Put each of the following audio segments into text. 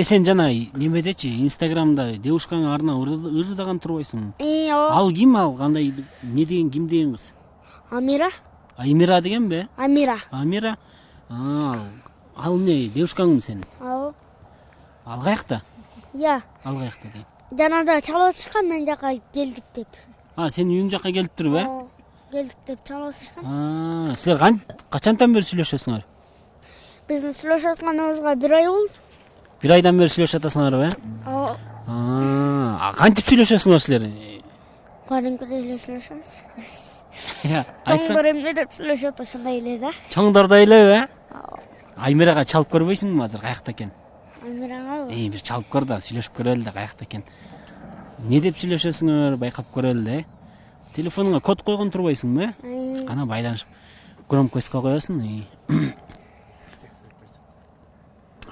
Сен жана немедечи Инстаграмда девушкаңа арнап ырдаган турбайсыңбы? Ооба. Ал ким, ал кандай, не деген, ким деген кыз? Амира. Аймира дегенби? Амира. Амира. Ал не, девушкаңбы сенин? Ооба. Ал каякта? Иә. Ал каякта дейм. Жанада чалып атышкан, мен жака келдик деп. Сенин үйүң жакка келип туруп, Келдик деп чалып атышкан. Силер качантан бери сүйлөшөсүңөр? Биздин сүйлөшүп атканыбызга 1 ай болду. 1 айдан бери сүйлөшүп атасыңарбы? Ооба. Кантип сүйлөшөсүңөр силер? Кадимкидей эле сүйлөшөбүз. Айтсаң, Чоңдор эмне деп сүйлөшүп атат ошондой эле да. чоңдордой элеби? Аймирага чалып көрбөйсүңбү азыр, каякта экен? Амирага Бир чалып көр да, сүйлөшүп көрөлү да, каякта экен? Не деп сүйлөшөсүңөр, байкап көрөлү да. Телефонуңа код койгон турбайсыңбы? Кана байланышып. Громкостька коесуң.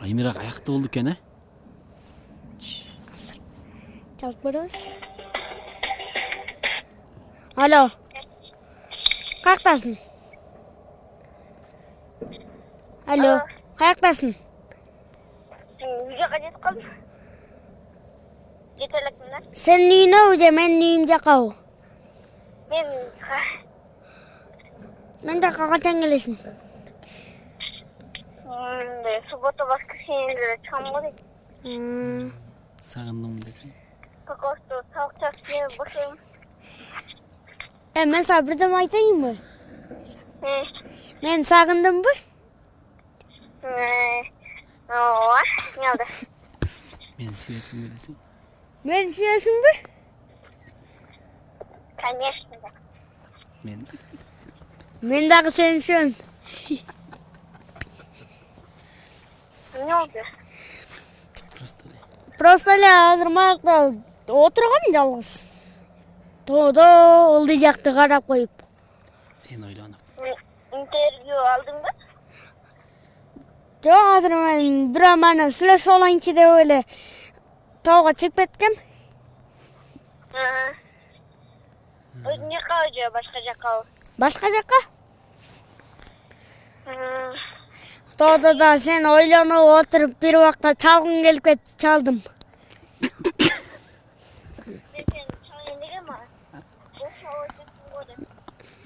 Аймира каякта болду экен, чалып көрөбүз. Алло. Каяктасың? Алло. Каяктасың? Үйгө жетип калдым. Жете элекмин да. Сенин үйүнөбү же менин үйүм жакабы? Мен жака качан келесиң? Суббота воскресенье чыгам го дейт. Сагындым десең. Кокосту сабак чакчы бошойм. Мен сага бирдеме айтайынбы? Мен сагындымбы? Ооба, эмне алды? Мени сүйөсүңбү десең? Мени сүйөсүңбү? Конечно да. Мен дагы сени сүйөм. Эмне болду? Просто эле азыр маякта отургам жалгыз. Тоодо ылдый жакты карап коюп. Сен ойлонуп. Интервью алдыңбы? Жок, азыр мен бирөө менен сүйлөшүп алайынчы деп эле тоого чыгып кеткем. Өзүң жакабы же башка жакабы? Башка жакка. Тоодо да сен ойлонуп отуруп бир убакта чалгың келип кетип чалдым.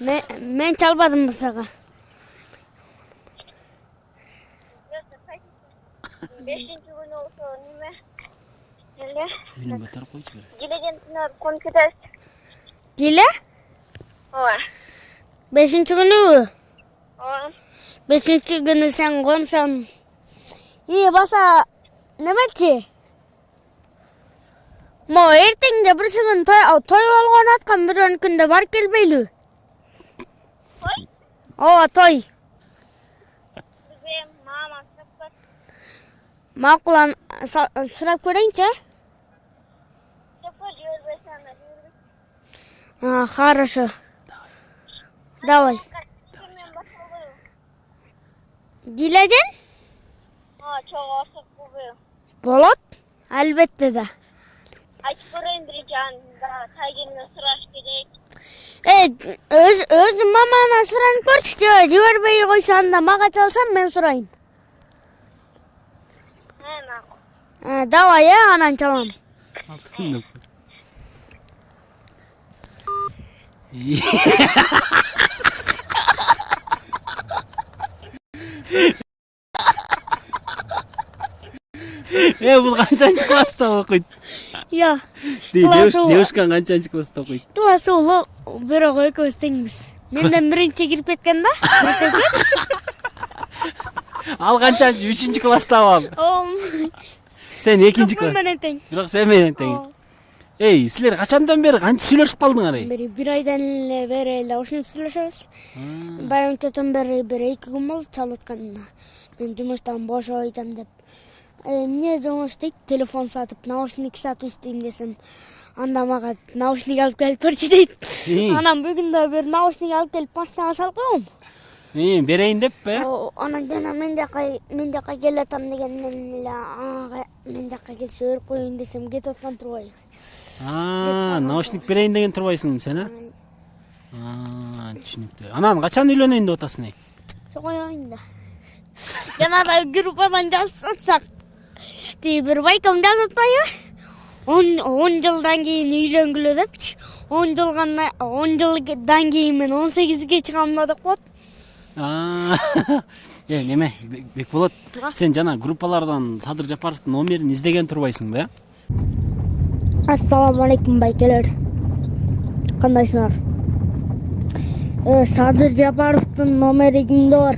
Мен чалбадымбы сага? 5-нчи күнү болсо неме? Эле. Үйүнөн бетер койчу бересиң. Дилегентине конуп кетебиз. Диле? Ооба. 5-нчи күнүбү? Ооба. 5-нчи күнү сен консаң. Баса немечи? Мо эртеңде бирси күн той болгон аткан бирөөнүкүндө барып келбейлиби? Той? Ооба, той. Мама сапат. Макул, сурап көрөйүнчү? Сапат жибербесең. Хорошо. Давай. Диледен? Чогуу орсок болбойбу. Болот. Албетте да. Айтып көрөйүн биринчи анда тайгерден сураш керек. Өзү мамана суранып көрчү, жибербей койсо анда мага чалсам мен сурайм. Макул. Давай, анан чалам. Бул канчанчы класста окуйт? Иә. Девушкаң канчанчы класста окуйт? Класс улуу, бирок экөөбүз теңбиз. Менден биринчи кирип кеткен да. Ал канчанчы? 3-нчи класстабы? Сен 2-нчи класс. Менен тең. Бирок сен менен тең. Силер качандан бери кантип сүйлөшүп калдыңар? Бир айдан эле бери эле ушинтип сүйлөшөбүз. Байрамчадан бери 1-2 күн болду чалып атканына. Мен жумуштан бошойдум деп. Эмне жумуш дейт, телефон сатып, наушник сатып иштейм десем, анда мага наушник алып келип берчи дейт. Анан бүгүн да бир наушник алып келип машинага салып койгом. Берейин деппи? Анан жана мен жака келатам дегенден эле мен жака келсе өрүп коеюн десем кетип аткан турбайбы? Наушник берейин деген турбайсыңбы сен, түшүнүктүү. Анан качан үйлөнөйүн деп атасың? Чоңоюн да. Жана да группадан жазып атсак, тиги бир байкам жазып атпайбы? 10 жылдан кийин үйлөнгүлө депчи. 10 жылдан кийин мен 18ге чыгам да деп коет. Неме, Бекболот, сен жана группалардан Садыр Жапаровдун номерин издеген турбайсыңбы, Ассаламу алейкум байкелер. Кандайсыңар? Садыр Жапаровдун номери кимде бар?